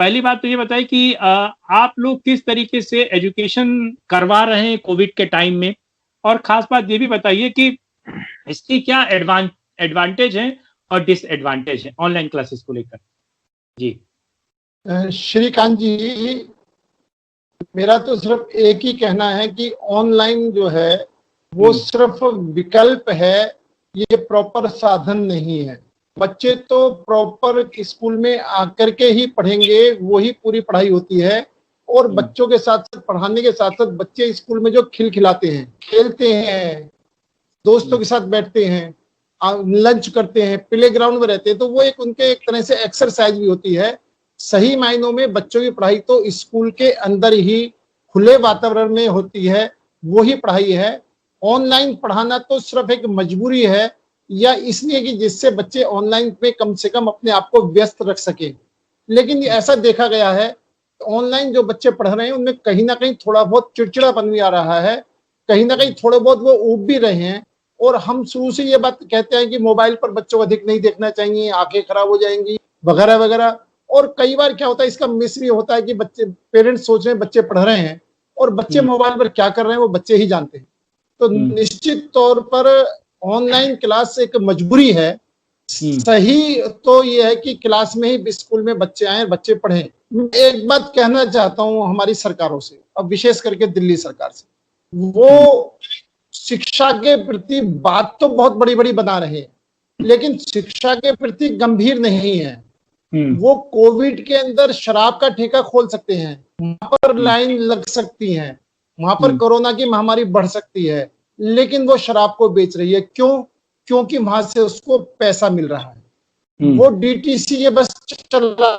पहली बात तो ये बताइए कि आप लोग किस तरीके से एजुकेशन करवा रहे हैं कोविड के टाइम में, और खास बात ये भी बताइए कि इसकी क्या एडवांटेज है और डिसएडवांटेज है ऑनलाइन क्लासेस को लेकर। जी श्रीकांत जी, मेरा तो सिर्फ एक ही कहना है कि ऑनलाइन जो है वो सिर्फ विकल्प है, ये प्रॉपर साधन नहीं है। बच्चे तो प्रॉपर स्कूल में आकर के ही पढ़ेंगे, वही पूरी पढ़ाई होती है। और बच्चों के साथ साथ पढ़ाने के साथ साथ बच्चे स्कूल में जो खिलखिलाते हैं, खेलते हैं, दोस्तों के साथ बैठते हैं, लंच करते हैं, प्ले ग्राउंड में रहते हैं, तो वो एक उनके एक तरह से एक्सरसाइज भी होती है। सही मायनों में बच्चों की पढ़ाई तो स्कूल के अंदर ही खुले वातावरण में होती है, वही पढ़ाई है। ऑनलाइन पढ़ाना तो सिर्फ एक मजबूरी है, या इसलिए कि जिससे बच्चे ऑनलाइन पे कम से कम अपने आप को व्यस्त रख सके। लेकिन ऐसा देखा गया है ऑनलाइन जो बच्चे पढ़ रहे हैं उनमें कहीं ना कहीं थोड़ा बहुत चिड़चिड़ापन भी आ रहा है, कहीं ना कहीं थोड़े बहुत वो ऊब भी रहे हैं। और हम शुरू से ये बात कहते हैं कि मोबाइल पर बच्चों को अधिक नहीं देखना चाहिए, आंखें खराब हो जाएंगी वगैरह वगैरह। और कई बार क्या होता है, इसका मिस भी होता है कि बच्चे, पेरेंट्स सोच रहे हैं बच्चे पढ़ रहे हैं और बच्चे मोबाइल पर क्या कर रहे हैं वो बच्चे ही जानते हैं। तो निश्चित तौर पर ऑनलाइन क्लास एक मजबूरी है। सही तो ये है कि क्लास में ही स्कूल में बच्चे आए, बच्चे पढ़ें। एक बात कहना चाहता हूं हमारी सरकारों से, अब विशेष करके दिल्ली सरकार से, वो शिक्षा के प्रति बात तो बहुत बड़ी बड़ी बना रहे हैं, लेकिन शिक्षा के प्रति गंभीर नहीं है। वो कोविड के अंदर शराब का ठेका खोल सकते हैं, वहां पर लाइन लग सकती है, वहां पर कोरोना की महामारी बढ़ सकती है, लेकिन वो शराब को बेच रही है। क्यों? क्योंकि वहां से उसको पैसा मिल रहा है। वो डीटीसी ये बस चला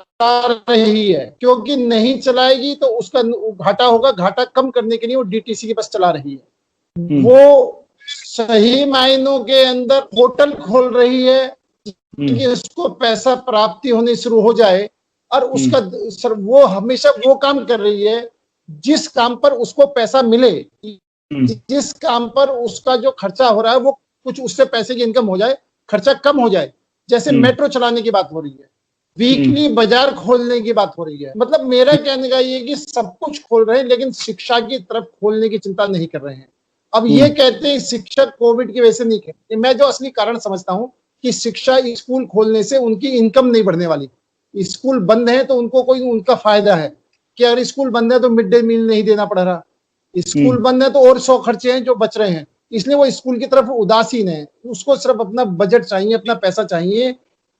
रही है, क्योंकि नहीं चलाएगी तो उसका घाटा होगा, घाटा कम करने के लिए वो डीटीसी की बस चला रही है। वो सही मायनों के अंदर होटल खोल रही है कि उसको पैसा प्राप्ति होनी शुरू हो जाए, और उसका वो हमेशा वो काम कर रही है जिस काम पर उसको पैसा मिले, जिस काम पर उसका जो खर्चा हो रहा है वो कुछ उससे पैसे की इनकम हो जाए, खर्चा कम हो जाए। जैसे मेट्रो चलाने की बात हो रही है, वीकली बाजार खोलने की बात हो रही है। मतलब मेरा कहने का ये कि सब कुछ खोल रहे हैं लेकिन शिक्षा की तरफ खोलने की चिंता नहीं कर रहे हैं। अब ये कहते हैं शिक्षक कोविड की वजह से नहीं खेलते, मैं जो असली कारण समझता हूं कि शिक्षा स्कूल खोलने से उनकी इनकम नहीं बढ़ने वाली। स्कूल बंद है तो उनको कोई उनका फायदा है कि अगर स्कूल बंद है तो मिड डे मील नहीं देना पड़ रहा, स्कूल बंद है तो और 100 खर्चे हैं जो बच रहे हैं, इसलिए वो स्कूल की तरफ उदासीन है। उसको सिर्फ अपना बजट चाहिए, अपना पैसा चाहिए,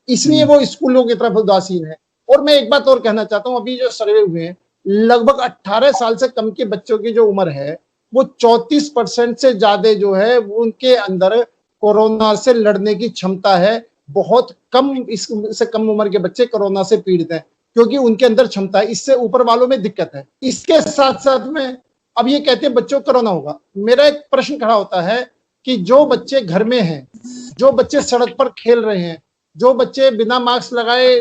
इसलिए वो स्कूलों की तरफ उदासीन है। और मैं एक बात और कहना चाहता हूँ, अभी जो सर्वे हुए हैं, लगभग 18 साल से कम के बच्चों की जो उम्र है वो 34% से ज्यादा जो है उनके अंदर कोरोना से लड़ने की क्षमता है। बहुत कम, इससे कम उम्र के बच्चे कोरोना से पीड़ित हैं क्योंकि उनके अंदर क्षमता है, इससे ऊपर वालों में दिक्कत है। इसके साथ साथ में अब ये कहते हैं बच्चों को कोरोना होगा, मेरा एक प्रश्न खड़ा होता है कि जो बच्चे घर में हैं, जो बच्चे सड़क पर खेल रहे हैं, जो बच्चे बिना मास्क लगाए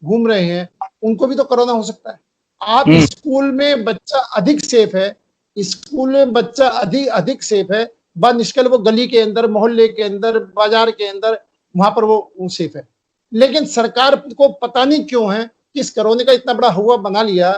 घूम रहे हैं, उनको भी तो कोरोना हो सकता है। आप स्कूल में बच्चा अधिक सेफ है, स्कूल में बच्चा अधिक सेफ है, बानिश्किल वो गली के अंदर, मोहल्ले के अंदर, बाजार के अंदर, वहां पर वो सेफ है। लेकिन सरकार को पता नहीं क्यों है कि इस कोरोना का इतना बड़ा हुआ बना लिया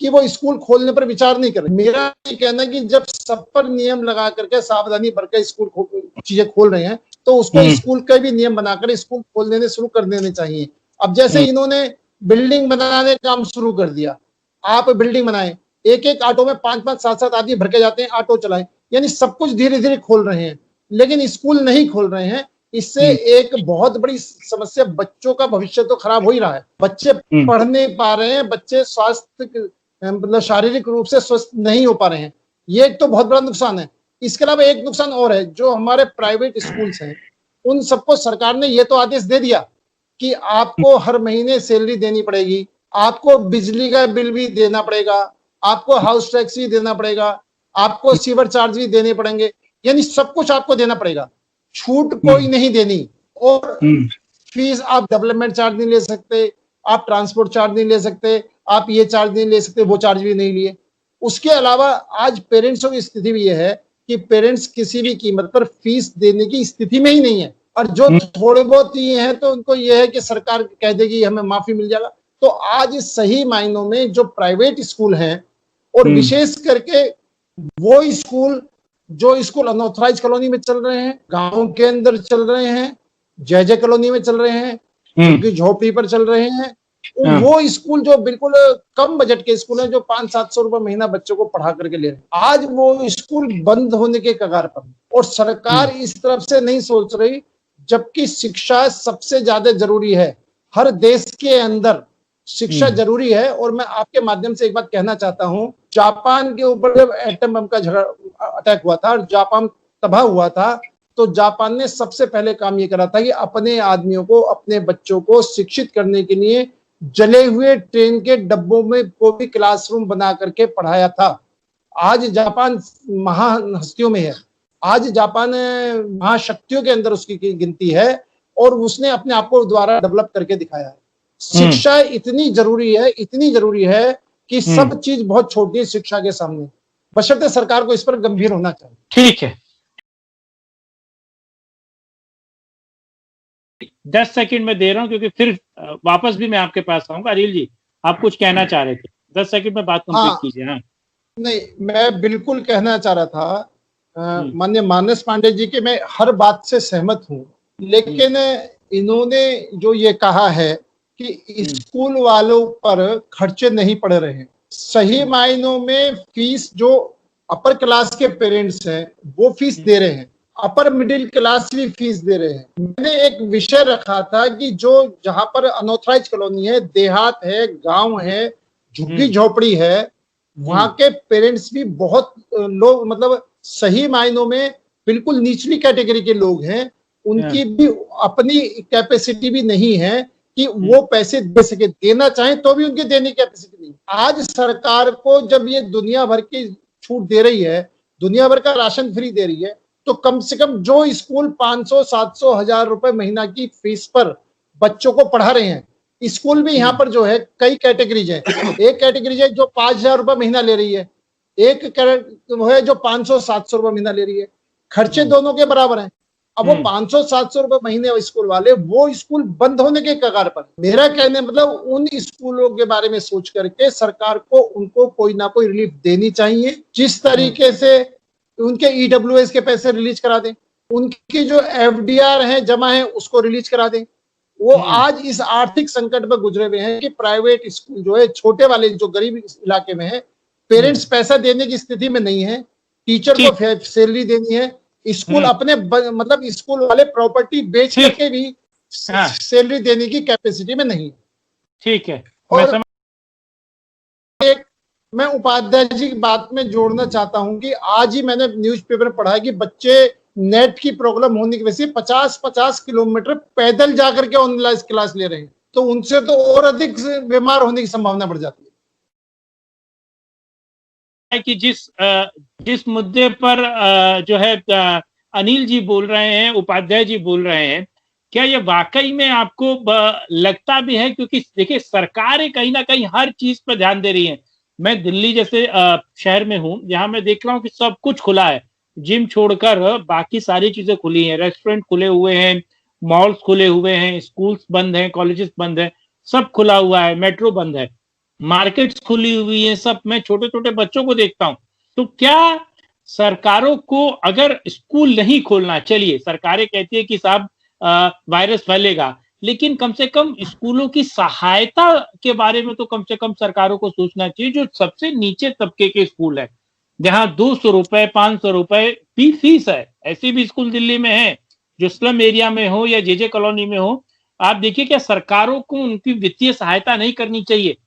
कि वो स्कूल खोलने पर विचार नहीं कर रहे। मेरा ये कहना है कि जब सब पर नियम लगा करके सावधानी बरकर स्कूल चीजें खोल रहे हैं तो उसको स्कूल का भी नियम बनाकर स्कूल खोल देने शुरू कर देने चाहिए। अब जैसे इन्होंने बिल्डिंग बनाने का काम शुरू कर दिया, आप बिल्डिंग बनाए, एक एक ऑटो में 5-5, 7-7 आदमी भर के जाते हैं, ऑटो चलाएं, यानी सब कुछ धीरे धीरे खोल रहे हैं लेकिन स्कूल नहीं खोल रहे हैं। इससे एक बहुत बड़ी समस्या, बच्चों का भविष्य तो खराब हो ही रहा है, बच्चे पढ़ नहीं पा रहे हैं, बच्चे स्वास्थ्य मतलब शारीरिक रूप से स्वस्थ नहीं हो पा रहे हैं, ये एक तो बहुत बड़ा नुकसान है। इसके अलावा एक नुकसान और है, जो हमारे प्राइवेट स्कूल्स हैं उन सबको सरकार ने ये तो आदेश दे दिया कि आपको हर महीने सैलरी देनी पड़ेगी, आपको बिजली का बिल भी देना पड़ेगा, आपको हाउस टैक्स भी देना पड़ेगा, आपको सीवर चार्ज भी देने पड़ेंगे, यानी सब कुछ आपको देना पड़ेगा, छूट कोई नहीं देनी। और फीस आप डेवलपमेंट चार्ज नहीं ले सकते, आप ट्रांसपोर्ट चार्ज नहीं ले सकते, आप ये चार्ज नहीं ले सकते, वो चार्ज भी नहीं लिए। उसके अलावा आज पेरेंट्सों की स्थिति भी यह है कि पेरेंट्स किसी भी कीमत पर फीस देने की स्थिति में ही नहीं है, और जो थोड़े बहुत ये हैं तो उनको ये है कि सरकार कह देगी हमें माफी मिल जाएगा। तो आज सही मायनों में जो प्राइवेट स्कूल हैं और विशेष करके वो स्कूल जो स्कूल अनऑथराइज कॉलोनी में चल रहे हैं, गांव के अंदर चल रहे हैं, जय कॉलोनी में चल रहे हैं, झुग्गी झोपड़ी पर चल रहे हैं, वो स्कूल जो बिल्कुल कम बजट के स्कूल हैं जो 500-700 रुपए महीना बच्चों को पढ़ा करके ले रहे हैं, आज वो स्कूल बंद होने के कगार पर और सरकार इस तरफ से नहीं सोच रही, जबकि शिक्षा सबसे ज्यादा जरूरी है। हर देश के अंदर शिक्षा जरूरी है। और मैं आपके माध्यम से एक बात कहना चाहता हूं, जापान के ऊपर जब एटम बम का अटैक हुआ था और जापान तबाह हुआ था, तो जापान ने सबसे पहले काम ये करा था कि अपने आदमियों को, अपने बच्चों को शिक्षित करने के लिए जले हुए ट्रेन के डब्बों में को भी क्लासरूम बना करके पढ़ाया था। आज जापान महाहस्तियों में है, आज जापान महाशक्तियों के अंदर उसकी गिनती है और उसने अपने आप को द्वारा डेवलप करके दिखाया है। शिक्षा इतनी जरूरी है कि सब चीज बहुत छोटी है शिक्षा के सामने, बशर्ते सरकार को इस पर गंभीर होना चाहिए। ठीक है, 10 सेकंड में दे रहा हूं क्योंकि फिर वापस भी मैं आपके पास आऊंगा। अनिल जी, आप कुछ कहना चाह रहे थे, 10 सेकंड में बात कंप्लीट कीजिए। हाँ, नहीं, मैं बिल्कुल कहना चाह रहा था माननीय मानस पांडे जी के, मैं हर बात से सहमत हूं, लेकिन इन्होंने जो ये कहा है कि स्कूल वालों पर खर्चे नहीं पड़ रहे हैं, सही मायनों में फीस जो अपर क्लास के पेरेंट्स हैं वो फीस दे रहे हैं, अपर मिडिल क्लास भी फीस दे रहे हैं। मैंने एक विषय रखा था कि जो जहां पर अनऑथराइज कॉलोनी है, देहात है, गांव है, झुग्गी झोपड़ी है, वहां के पेरेंट्स भी बहुत लोग, मतलब सही मायनों में बिल्कुल निचली कैटेगरी के लोग हैं, उनकी भी अपनी कैपेसिटी भी नहीं है कि वो पैसे दे सके, देना चाहे तो भी उनकी देने की कैपेसिटी नहीं। आज सरकार को जब ये दुनिया भर की छूट दे रही है, दुनिया भर का राशन फ्री दे रही है, तो कम से कम जो स्कूल 500-700 हजार रुपए महीना की फीस पर बच्चों को पढ़ा रहे हैं, स्कूल भी यहाँ पर जो है कई कैटेगरीज है। एक कैटेगरी है जो 5,000 रुपए महीना ले रही है, एक वो है जो 500-700 रुपए महीना ले रही है, खर्चे दोनों के बराबर हैं। अब वो 500-700 रुपए महीने स्कूल वाले, वो स्कूल बंद होने के कगार पर। मेरा कहने मतलब उन स्कूलों के बारे में सोच करके सरकार को उनको कोई ना कोई रिलीफ देनी चाहिए। जिस तरीके से उनके ईडब्ल्यूएस के पैसे रिलीज करा दें, उनकी जो एफडीआर है जमा है उसको रिलीज करा दें। वो आज इस आर्थिक संकट में गुजरे हुए हैं कि प्राइवेट स्कूल जो है, छोटे वाले जो गरीब इलाके में है, पेरेंट्स पैसा देने की स्थिति में नहीं है, टीचर को सैलरी देनी है, स्कूल अपने मतलब स्कूल वाले प्रॉपर्टी बेच करके भी सैलरी देने की कैपेसिटी में नहीं है। ठीक है, और मैं उपाध्याय जी की बात में जोड़ना चाहता हूं कि आज ही मैंने न्यूज़पेपर में पढ़ा है कि बच्चे नेट की प्रॉब्लम होने की वजह से 50-50 किलोमीटर पैदल जाकर के ऑनलाइन क्लास ले रहे हैं, तो उनसे तो और अधिक बीमार होने की संभावना बढ़ जाती है। कि जिस मुद्दे पर जो है अनिल जी बोल रहे हैं, उपाध्याय जी बोल रहे हैं, क्या ये वाकई में आपको लगता भी है? क्योंकि देखिए, सरकारें कहीं ना कहीं हर चीज पर ध्यान दे रही है। मैं दिल्ली जैसे शहर में हूं, जहां मैं देख रहा हूं कि सब कुछ खुला है, जिम छोड़कर बाकी सारी चीजें खुली हैं, रेस्टोरेंट खुले हुए हैं, मॉल्स खुले हुए हैं, स्कूल्स बंद हैं, कॉलेजेस बंद हैं, सब खुला हुआ है, मेट्रो बंद है, मार्केट्स खुली हुई है, सब। मैं छोटे छोटे बच्चों को देखता हूं। तो क्या सरकारों को, अगर स्कूल नहीं खोलना, चलिए सरकारें कहती है कि साहब वायरस फैलेगा, लेकिन कम से कम स्कूलों की सहायता के बारे में तो कम से कम सरकारों को सोचना चाहिए। जो सबसे नीचे तबके के स्कूल है, जहां 200 रुपए 500 रुपए भी फीस है, ऐसे भी स्कूल दिल्ली में है, जो स्लम एरिया में हो या जे कॉलोनी में हो। आप देखिए, क्या सरकारों को उनकी वित्तीय सहायता नहीं करनी चाहिए?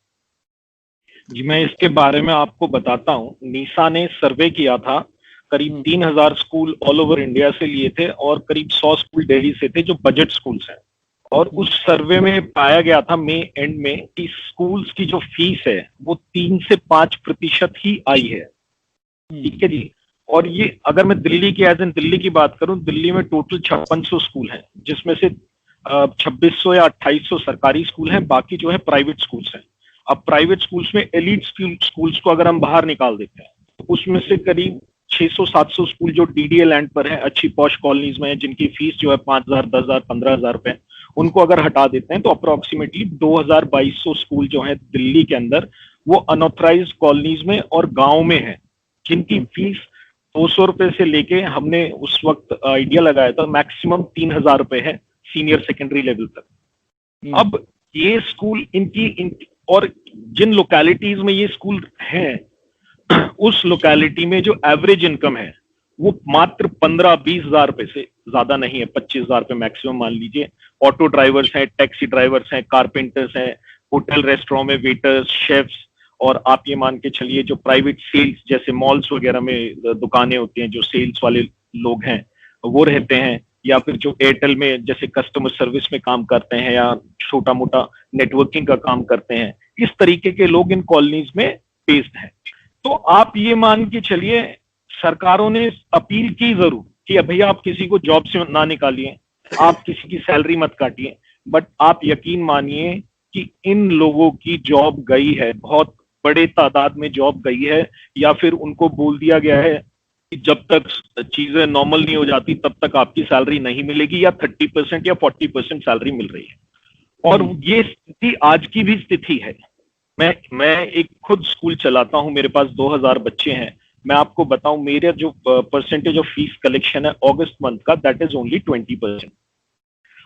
जी, मैं इसके बारे में आपको बताता हूँ। नीसा ने सर्वे किया था, करीब 3000 स्कूल ऑल ओवर इंडिया से लिए थे और करीब 100 स्कूल दिल्ली से थे जो बजट स्कूल्स हैं। और उस सर्वे में पाया गया था मई एंड में कि स्कूल्स की जो फीस है वो 3 से 5% ही आई है। ठीक है जी। और ये अगर मैं दिल्ली की एज इन दिल्ली की बात करूं, दिल्ली में टोटल 5600 स्कूल हैं, जिसमें से 2600 या 2800 सरकारी स्कूल हैं, बाकी जो है प्राइवेट स्कूल्स हैं। अब प्राइवेट स्कूल्स में एलिट स्कूल्स को अगर हम बाहर निकाल देते हैं तो उसमें से करीब 600-700 स्कूल जो डीडीए लैंड पर है, अच्छी पॉश कॉलोनीज में है, जिनकी फीस जो है 5,000, 10,000, 15,000 रुपए, उनको अगर हटा देते हैं तो अप्रोक्सीमेटली 2200 स्कूल जो है दिल्ली के अंदर वो अनऑथराइज्ड कॉलोनीज में और गांव में है, जिनकी फीस 200 रुपए से लेके हमने उस वक्त आइडिया लगाया था मैक्सिमम 3000 रुपए है सीनियर सेकेंडरी लेवल तक। अब ये स्कूल और जिन लोकेलिटीज में ये स्कूल हैं उस लोकेलिटी में जो एवरेज इनकम है वो मात्र 15-20 हजार रुपए से ज्यादा नहीं है, 25 हजार रुपए मैक्सिमम मान लीजिए। ऑटो ड्राइवर्स हैं, टैक्सी ड्राइवर्स हैं, कारपेंटर्स हैं, होटल रेस्टोरेंट में वेटर्स, शेफ्स, और आप ये मान के चलिए जो प्राइवेट सेल्स जैसे मॉल्स वगैरह में दुकानें होती हैं, जो सेल्स वाले लोग हैं वो रहते हैं, या फिर जो एयरटेल में जैसे कस्टमर सर्विस में काम करते हैं या छोटा मोटा नेटवर्किंग का काम करते हैं, इस तरीके के लोग इन कॉलोनीज में बेस्ड हैं। तो आप ये मान के चलिए सरकारों ने अपील की जरूर कि भैया आप किसी को जॉब से ना निकालिए, आप किसी की सैलरी मत काटिए, बट आप यकीन मानिए कि इन लोगों की जॉब गई है, बहुत बड़े तादाद में जॉब गई है, या फिर उनको बोल दिया गया है कि जब तक चीजें नॉर्मल नहीं हो जाती तब तक आपकी सैलरी नहीं मिलेगी, या 30% या 40% सैलरी मिल रही है। और ये स्थिति आज की भी स्थिति है। मैं एक खुद स्कूल चलाता हूं, मेरे पास 2000 बच्चे हैं। मैं आपको बताऊं मेरा जो परसेंटेज ऑफ फीस कलेक्शन है अगस्त मंथ का, दैट इज ओनली 20%।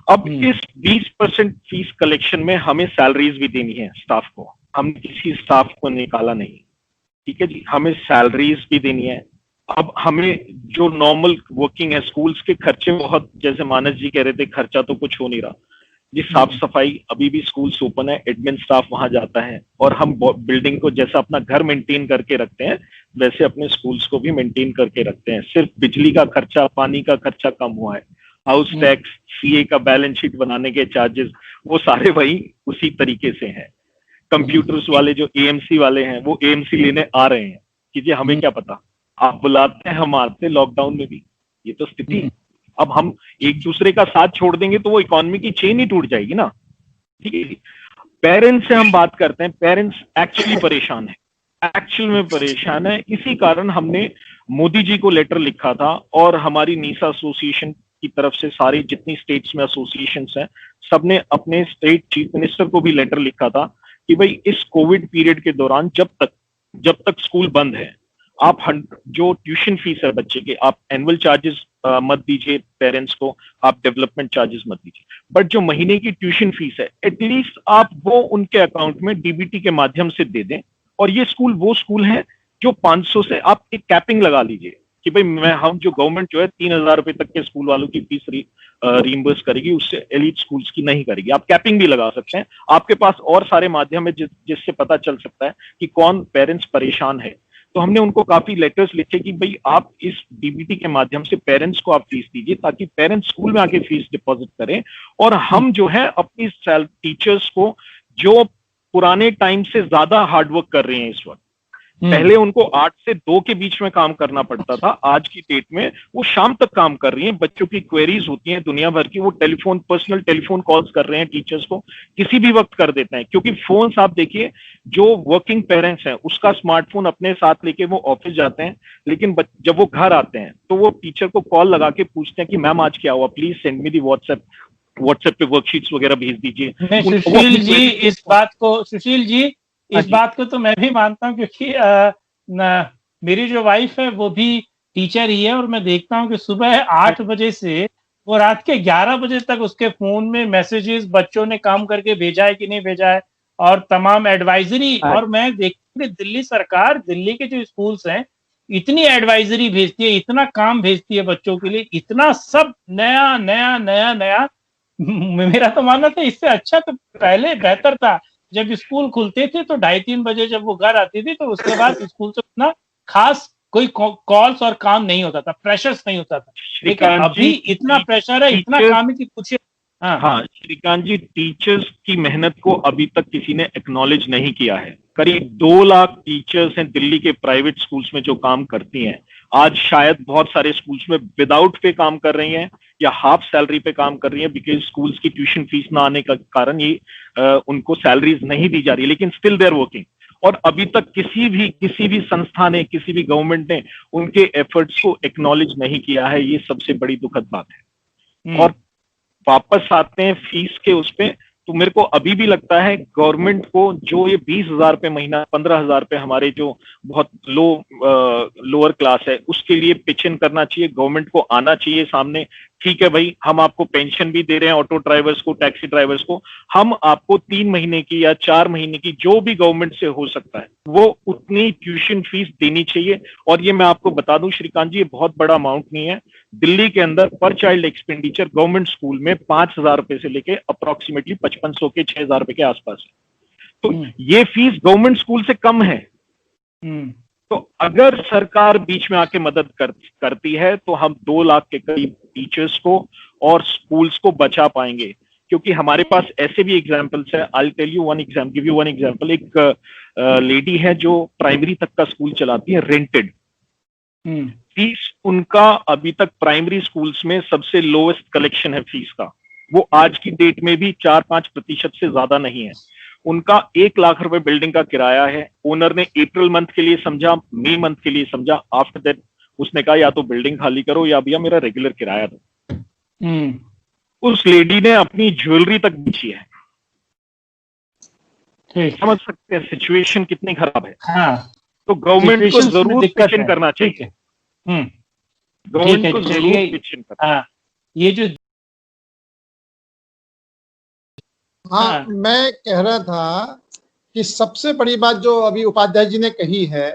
अब इस 20% फीस कलेक्शन में हमें सैलरीज भी देनी है स्टाफ को, हमने किसी स्टाफ को निकाला नहीं, ठीक है जी, हमें सैलरीज भी देनी है। अब हमें जो नॉर्मल वर्किंग है, स्कूल्स के खर्चे बहुत, जैसे मानस जी कह रहे थे, खर्चा तो कुछ हो नहीं रहा जी। साफ सफाई अभी भी स्कूल्स ओपन है, एडमिन स्टाफ वहां जाता है, और हम बिल्डिंग को जैसा अपना घर मेंटेन करके रखते हैं वैसे अपने स्कूल्स को भी मेंटेन करके रखते हैं। सिर्फ बिजली का खर्चा, पानी का खर्चा कम हुआ है, हाउस टैक्स, सीए का बैलेंस शीट बनाने के चार्जेस वो सारे वही उसी तरीके से हैं। कंप्यूटर्स वाले जो एएमसी वाले हैं वो एएमसी लेने आ रहे हैं कि जी हमें क्या पता, आप बुलाते हैं, हम आते हैं लॉकडाउन में भी। ये तो स्थिति है। अब हम एक दूसरे का साथ छोड़ देंगे तो वो इकोनॉमी की चेन ही टूट जाएगी ना, ठीक है। पेरेंट्स से हम बात करते हैं, पेरेंट्स एक्चुअली परेशान है, एक्चुअल में परेशान है। इसी कारण हमने मोदी जी को लेटर लिखा था, और हमारी नीसा एसोसिएशन की तरफ से सारे जितनी स्टेट्स में एसोसिएशंस हैं सबने अपने स्टेट चीफ मिनिस्टर को भी लेटर लिखा था कि भाई इस कोविड पीरियड के दौरान जब तक स्कूल बंद है, आप जो ट्यूशन फीस है बच्चे के, आप एनुअल चार्जेस मत दीजिए पेरेंट्स को, आप डेवलपमेंट चार्जेस मत दीजिए, बट जो महीने की ट्यूशन फीस है एटलीस्ट आप वो उनके अकाउंट में डीबीटी के माध्यम से दे दें। और ये स्कूल वो स्कूल है जो 500 से आप एक कैपिंग लगा लीजिए कि भाई हम जो गवर्नमेंट जो है 3000 रुपए तक के स्कूल वालों की फीस रीइंबर्स करेगी, उससे एलिट स्कूल्स की नहीं करेगी। आप कैपिंग भी लगा सकते हैं, आपके पास और सारे माध्यम है जिससे पता चल सकता है कि कौन पेरेंट्स परेशान है। तो हमने उनको काफी लेटर्स लिखे कि भाई आप इस डीबीटी के माध्यम से पेरेंट्स को आप फीस दीजिए, ताकि पेरेंट्स स्कूल में आके फीस डिपॉजिट करें, और हम जो है अपनी टीचर्स को जो पुराने टाइम से ज्यादा हार्डवर्क कर रहे हैं इस वक्त, पहले उनको 8 से 2 के बीच में काम करना पड़ता था, आज की डेट में वो शाम तक काम कर रही हैं। बच्चों की क्वेरीज होती हैं दुनिया भर की, वो पर्सनल टेलीफोन कॉल्स कर रहे हैं टीचर्स को, किसी भी वक्त कर देते हैं, क्योंकि फोन्स आप देखिए, जो वर्किंग पेरेंट्स हैं उसका स्मार्टफोन अपने साथ लेके वो ऑफिस जाते हैं, लेकिन जब वो घर आते हैं तो वो टीचर को कॉल लगा के पूछते हैं कि मैम आज क्या हुआ, please send me the WhatsApp पे वर्कशीट्स वगैरह भेज दीजिए। सुशील जी इस बात को तो मैं भी मानता हूँ, क्योंकि मेरी जो वाइफ है वो भी टीचर ही है, और मैं देखता हूँ कि सुबह 8 बजे से वो रात के 11 बजे तक उसके फोन में मैसेजेस बच्चों ने काम करके भेजा है कि नहीं भेजा है, और तमाम एडवाइजरी। और मैं देखती हूँ दिल्ली सरकार, दिल्ली के जो स्कूल्स हैं, इतनी एडवाइजरी भेजती है, इतना काम भेजती है बच्चों के लिए, इतना सब नया नया नया नया। मेरा तो मानना था इससे अच्छा तो पहले बेहतर था, जब स्कूल खुलते थे तो 2:30-3 बजे जब वो घर आती थी तो उसके बाद स्कूल से इतना खास कोई कॉल्स और काम नहीं होता था, प्रेशर्स नहीं होता था। लेकिन अभी इतना प्रेशर है, इतना काम है कि पूछिए। हाँ श्रीकांत जी, टीचर्स की मेहनत को अभी तक किसी ने एक्नॉलेज नहीं किया है। करीब 2 लाख टीचर्स हैं दिल्ली के प्राइवेट स्कूल्स में जो काम करती हैं। आज शायद बहुत सारे स्कूल्स में विदाउट पे काम कर रही हैं या हाफ सैलरी पे काम कर रही हैं, बिकॉज स्कूल्स की ट्यूशन फीस ना आने का कारण ये उनको सैलरीज नहीं दी जा रही, लेकिन स्टिल दे आर वर्किंग। और अभी तक किसी भी संस्था ने, किसी भी गवर्नमेंट ने उनके एफर्ट्स को एक्नॉलेज नहीं किया है। ये सबसे बड़ी दुखद बात है। और वापस आते हैं फीस के उस पे, तो मेरे को अभी भी लगता है गवर्नमेंट को जो ये 20,000 रुपये महीना, 15,000 रुपये हमारे जो बहुत लोअर क्लास है उसके लिए पिच इन करना चाहिए। गवर्नमेंट को आना चाहिए सामने, ठीक है भाई हम आपको पेंशन भी दे रहे हैं ऑटो ड्राइवर्स को, टैक्सी ड्राइवर्स को, हम आपको 3 महीने की या 4 महीने की जो भी गवर्नमेंट से हो सकता है वो उतनी ट्यूशन फीस देनी चाहिए। और ये मैं आपको बता दूं श्रीकांत जी, ये बहुत बड़ा अमाउंट नहीं है। दिल्ली के अंदर पर चाइल्ड एक्सपेंडिचर गवर्नमेंट स्कूल में 5,000 रुपए से लेके अप्रोक्सीमेटली 5,500 के 6,000 रुपए के आसपास है। तो ये फीस गवर्नमेंट स्कूल से कम है। तो अगर सरकार बीच में आके मदद करती है तो हम 2 लाख के करीब टीचर्स को और स्कूल्स को बचा पाएंगे। क्योंकि हमारे पास ऐसे भी एग्जांपल्स है, I tell you one example, give you one example. एक लेडी है जो प्राइमरी तक का स्कूल चलाती है, रेंटेड। फीस उनका अभी तक प्राइमरी स्कूल्स में सबसे लोएस्ट कलेक्शन है फीस का। वो आज की डेट में भी 4-5% से ज्यादा नहीं है। उनका 1 लाख रुपए बिल्डिंग का किराया है। ओनर ने अप्रैल मंथ के लिए समझा, मई मंथ के लिए समझा, आफ्टर दैट उसने कहा या तो बिल्डिंग खाली करो या भैया मेरा रेगुलर किराया दो। उस लेडी ने अपनी ज्वेलरी तक बेची है। समझ सकते हैं सिचुएशन कितनी खराब है। हाँ, तो गवर्नमेंट को जरूर पिच इन करना चाहिए। गवर्नमेंट को जरूर पिच इन करना। हाँ, ये जो हाँ, मैं कह रहा था कि सबसे बड़ी बात जो अभी उपाध्याय जी ने कही है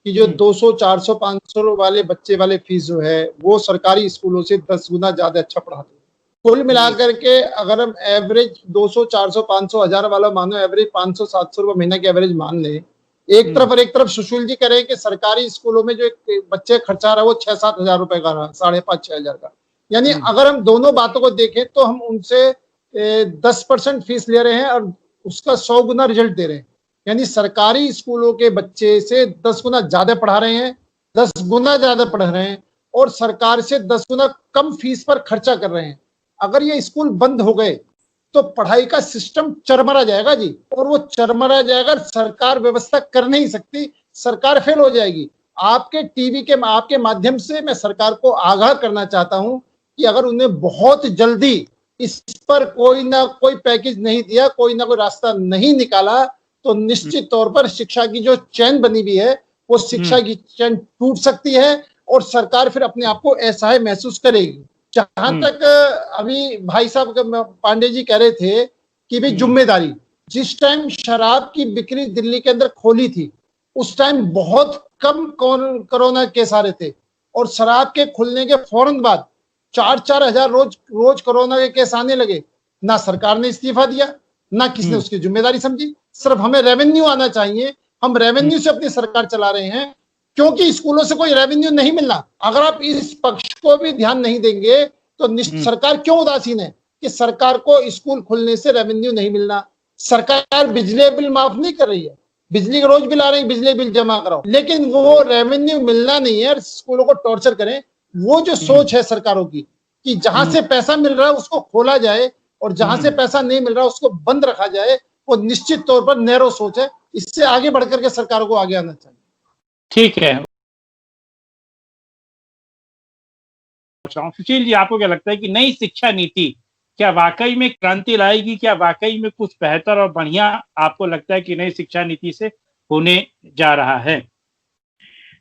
कि जो 200, 400, 500 वाले बच्चे वाले फीस जो है वो सरकारी स्कूलों से 10 गुना ज्यादा अच्छा पढ़ाते हैं। कुल मिलाकर के अगर हम एवरेज 200, 400, 500, 1000 वाला मानो, एवरेज 500, 700 रुपये महीना की एवरेज मान ले एक तरफ, और एक तरफ सुशील जी कह रहे हैं कि सरकारी स्कूलों में जो एक बच्चे खर्चा रहा है वो 6-7 हजार रुपए का रहा, 5,500-6 हजार का। यानी अगर हम दोनों बातों को देखें तो हम उनसे 10% फीस ले रहे हैं और उसका 100 गुना रिजल्ट दे रहे हैं। यानी सरकारी स्कूलों के बच्चे से 10 गुना ज्यादा पढ़ा रहे हैं, 10 गुना ज्यादा पढ़ रहे हैं, और सरकार से 10 गुना कम फीस पर खर्चा कर रहे हैं। अगर ये स्कूल बंद हो गए तो पढ़ाई का सिस्टम चरमरा जाएगा जी, और वो चरमरा जाएगा, सरकार व्यवस्था कर नहीं सकती, सरकार फेल हो जाएगी। आपके टीवी के आपके माध्यम से मैं सरकार को आगाह करना चाहता हूं कि अगर उन्हें बहुत जल्दी इस पर कोई ना कोई पैकेज नहीं दिया, कोई ना कोई रास्ता नहीं निकाला, तो निश्चित तौर पर शिक्षा की जो चैन बनी हुई है वो शिक्षा की चैन टूट सकती है और सरकार फिर अपने आप को असहाय महसूस करेगी। जहां तक अभी भाई साहब पांडे जी कह रहे थे कि भाई जिम्मेदारी, जिस टाइम शराब की बिक्री दिल्ली के अंदर खोली थी उस टाइम बहुत कम कोरोना केस आ रहे थे, और शराब के खुलने के फौरन बाद 4-4 हजार रोज कोरोना के केस आने लगे। ना सरकार ने इस्तीफा दिया, ना किसी ने उसकी जिम्मेदारी समझी। सिर्फ हमें रेवेन्यू आना चाहिए, हम रेवेन्यू से अपनी सरकार चला रहे हैं, क्योंकि स्कूलों से कोई रेवेन्यू नहीं मिलना। अगर आप इस पक्ष को भी ध्यान नहीं देंगे तो सरकार क्यों उदासीन है कि सरकार को स्कूल खुलने से रेवेन्यू नहीं मिलना। सरकार बिजली बिल माफ नहीं कर रही है, बिजली का रोज बिल आ रही है, बिजली बिल जमा कराओ, लेकिन वो रेवेन्यू मिलना नहीं है, स्कूलों को टॉर्चर करें। वो जो सोच है सरकारों की कि जहां से पैसा मिल रहा है उसको खोला जाए और जहां से पैसा नहीं मिल रहा उसको बंद रखा जाए, वो निश्चित तौर पर नैरो सोच है। इससे आगे बढ़कर के सरकारों को आगे आना चाहिए। ठीक है, सुशील जी आपको क्या लगता है कि नई शिक्षा नीति क्या वाकई में क्रांति लाएगी? क्या वाकई में कुछ बेहतर और बढ़िया आपको लगता है कि नई शिक्षा नीति से होने जा रहा है?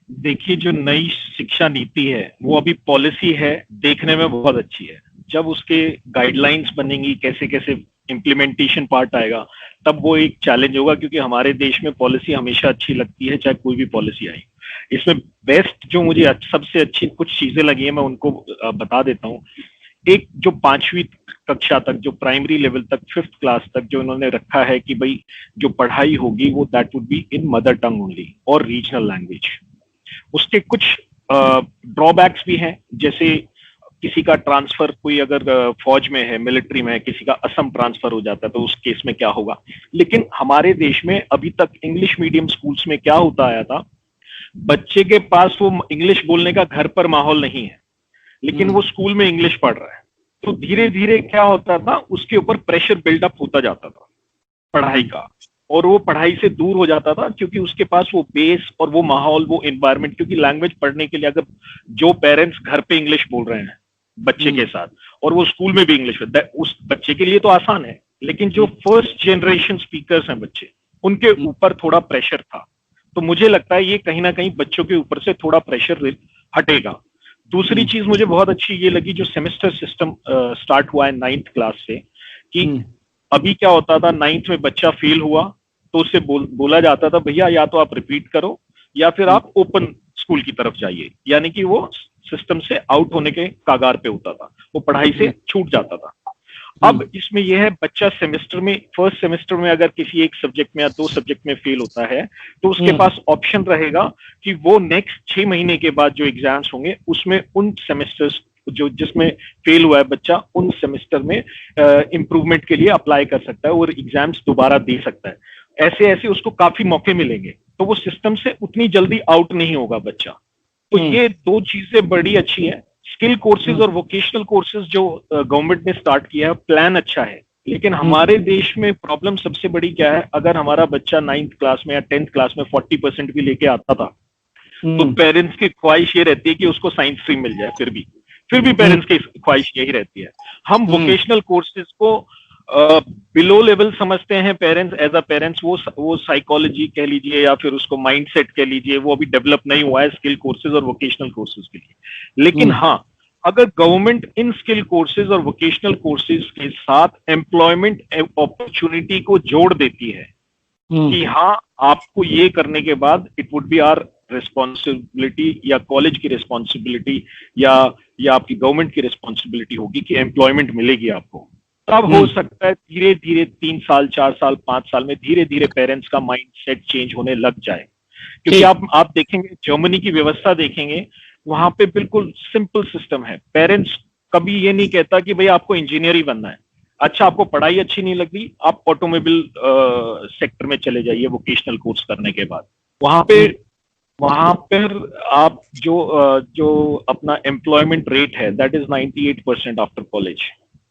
देखिए, जो नई शिक्षा नीति है वो अभी पॉलिसी है, देखने में बहुत अच्छी है। जब उसके गाइडलाइंस बनेंगी, कैसे कैसे इम्प्लीमेंटेशन पार्ट आएगा, तब वो एक चैलेंज होगा, क्योंकि हमारे देश में पॉलिसी हमेशा अच्छी लगती है, चाहे कोई भी पॉलिसी आई। इसमें बेस्ट जो मुझे सबसे अच्छी कुछ चीजें लगी है मैं उनको बता देता हूँ। एक जो 5वीं कक्षा तक, जो प्राइमरी लेवल तक, 5th क्लास तक जो इन्होंने रखा है कि भाई जो पढ़ाई होगी वो that would be in mother tongue only और रीजनल लैंग्वेज। उसके कुछ ड्रॉबैक्स भी हैं, जैसे किसी का ट्रांसफर, कोई अगर फौज में है, मिलिट्री में है, किसी का असम ट्रांसफर हो जाता है तो उस केस में क्या होगा। लेकिन हमारे देश में अभी तक इंग्लिश मीडियम स्कूल्स में क्या होता आया था, बच्चे के पास वो इंग्लिश बोलने का घर पर माहौल नहीं है, लेकिन वो स्कूल में इंग्लिश पढ़ रहा है, तो धीरे धीरे क्या होता था, उसके ऊपर प्रेशर बिल्डअप होता जाता था पढ़ाई का, और वो पढ़ाई से दूर हो जाता था, क्योंकि उसके पास वो बेस और वो माहौल, वो एनवायरनमेंट, क्योंकि लैंग्वेज पढ़ने के लिए अगर जो पेरेंट्स घर पे इंग्लिश बोल रहे हैं बच्चे के साथ, और वो स्कूल में भी इंग्लिश में, उस बच्चे के लिए तो आसान है, लेकिन जो फर्स्ट जनरेशन स्पीकर्स हैं बच्चे, उनके ऊपर थोड़ा प्रेशर था। तो मुझे लगता है ये कहीं ना कहीं बच्चों के ऊपर से थोड़ा प्रेशर हटेगा। दूसरी चीज मुझे बहुत अच्छी ये लगी, जो सेमेस्टर सिस्टम स्टार्ट हुआ है 9th क्लास से, कि अभी क्या होता था, 9th में बच्चा फेल हुआ तो उससे बोला जाता था भैया या तो आप रिपीट करो या फिर आप ओपन स्कूल की तरफ जाइए, यानी कि वो सिस्टम से आउट होने के कागार पे होता था, वो पढ़ाई से छूट जाता था। अब इसमें यह है, बच्चा सेमेस्टर में, फर्स्ट सेमेस्टर में अगर किसी एक सब्जेक्ट में या 2 सब्जेक्ट में फेल होता है तो उसके पास ऑप्शन रहेगा कि वो नेक्स्ट 6 महीने के बाद जो एग्जाम्स होंगे उसमें उन सेमेस्टर्स जो जिसमें फेल हुआ है बच्चा, उन सेमेस्टर में इंप्रूवमेंट के लिए अप्लाई कर सकता है और एग्जाम्स दोबारा दे सकता है। ऐसे ऐसे उसको काफी मौके मिलेंगे, तो वो सिस्टम से उतनी जल्दी आउट नहीं होगा बच्चा। तो ये 2 चीजें बड़ी अच्छी है। स्किल कोर्सेज और वोकेशनल कोर्सेज जो गवर्नमेंट ने स्टार्ट किया है, प्लान अच्छा है, लेकिन हमारे देश में प्रॉब्लम सबसे बड़ी क्या है, अगर हमारा बच्चा 9th क्लास में या 10th क्लास में 40% भी लेके आता था तो पेरेंट्स की ख्वाहिश ये रहती है कि उसको साइंस स्ट्रीम मिल जाए, फिर भी पेरेंट्स की ख्वाहिश यही रहती है। हम वोकेशनल कोर्सेज को बिलो लेवल समझते हैं पेरेंट्स, एज अ पेरेंट्स वो साइकोलॉजी कह लीजिए या फिर उसको माइंडसेट कह लीजिए, वो अभी डेवलप नहीं हुआ है स्किल कोर्सेज और वोकेशनल कोर्सेज के लिए। लेकिन हाँ, अगर गवर्नमेंट इन स्किल कोर्सेज और वोकेशनल कोर्सेज के साथ एम्प्लॉयमेंट अपॉर्चुनिटी को जोड़ देती है कि हाँ आपको ये करने के बाद it would be our responsibility या कॉलेज की रिस्पॉन्सिबिलिटी या आपकी गवर्नमेंट की रिस्पॉन्सिबिलिटी होगी कि एम्प्लॉयमेंट मिलेगी आपको, तब हो सकता है धीरे धीरे 3 साल 4 साल 5 साल में धीरे धीरे पेरेंट्स का माइंड सेट चेंज होने लग जाए। क्योंकि आप देखेंगे, जर्मनी की व्यवस्था देखेंगे, वहां पे बिल्कुल सिंपल सिस्टम है। पेरेंट्स कभी ये नहीं कहता कि भाई आपको इंजीनियर ही बनना है, अच्छा आपको पढ़ाई अच्छी नहीं लग रही, आप ऑटोमोबाइल सेक्टर में चले जाइए वोकेशनल कोर्स करने के बाद। वहां पर आप जो अपना एम्प्लॉयमेंट रेट है, दैट इज 98% आफ्टर कॉलेज,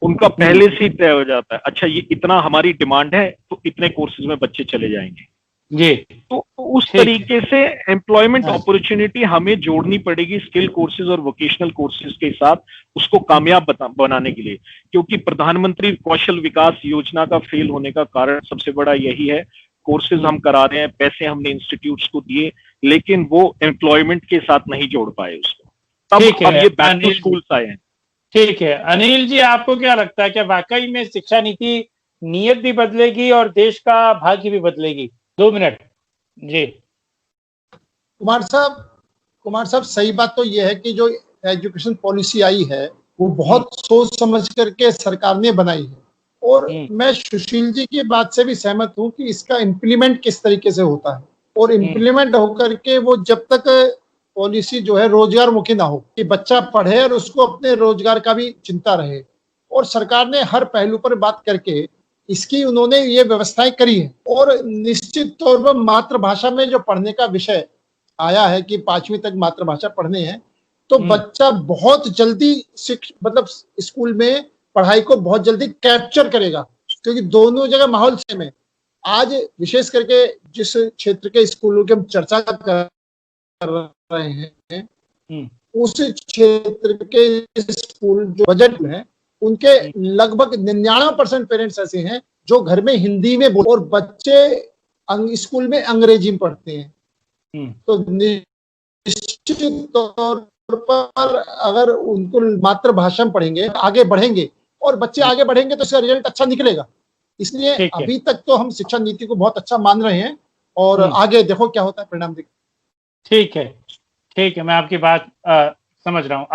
उनका पहले से ही तय हो जाता है। अच्छा ये इतना हमारी डिमांड है तो इतने कोर्सेज में बच्चे चले जाएंगे। जी, तो उस तरीके से एम्प्लॉयमेंट अपॉर्चुनिटी हमें जोड़नी पड़ेगी स्किल कोर्सेज और वोकेशनल कोर्सेज के साथ, उसको कामयाब बनाने के लिए। क्योंकि प्रधानमंत्री कौशल विकास योजना का फेल होने का कारण सबसे बड़ा यही है, कोर्सेज हम करा रहे हैं, पैसे हमने इंस्टीट्यूट्स को दिए, लेकिन वो एम्प्लॉयमेंट के साथ नहीं जोड़ पाए उसको। तब अब ये बैक टू स्कूल आए हैं। ठीक है अनिल जी, आपको क्या लगता है, क्या वाकई में शिक्षा नीति नीयत भी बदलेगी और देश का भाग्य भी बदलेगी? 2 मिनट जी। कुमार साहब सही बात तो यह है कि जो एजुकेशन पॉलिसी आई है वो बहुत सोच समझ करके सरकार ने बनाई है, और मैं सुशील जी की बात से भी सहमत हूं कि इसका इम्प्लीमेंट किस तरीके से होता है, और इम्प्लीमेंट होकर के वो जब तक पॉलिसी जो है रोजगार मुखी ना हो, कि बच्चा पढ़े और उसको अपने रोजगार का भी चिंता रहे। और सरकार ने हर पहलू पर बात करके इसकी उन्होंने ये व्यवस्थाएं करी है। और निश्चित तौर पर मातृभाषा में जो पढ़ने का विषय आया है कि 5वीं तक मातृभाषा पढ़ने हैं, तो बच्चा बहुत जल्दी मतलब स्कूल में पढ़ाई को बहुत जल्दी कैप्चर करेगा, क्योंकि दोनों जगह माहौल सेम है। आज विशेष करके जिस क्षेत्र के स्कूलों की हम चर्चा कर रहे हैं, उस क्षेत्र के स्कूल जो बजट में है, उनके लगभग 99% पेरेंट्स ऐसे हैं जो घर में हिंदी में बोल, और बच्चे स्कूल में अंग्रेजी में पढ़ते हैं। तो निश्चित तौर पर अगर उनको मातृभाषा में पढ़ेंगे, आगे बढ़ेंगे, और बच्चे आगे बढ़ेंगे तो इसका रिजल्ट अच्छा निकलेगा। इसलिए अभी तक तो हम शिक्षा नीति को बहुत अच्छा मान रहे हैं, और आगे देखो क्या होता है, परिणाम देखो। ठीक है, मैं आपकी बात समझ रहा हूँ।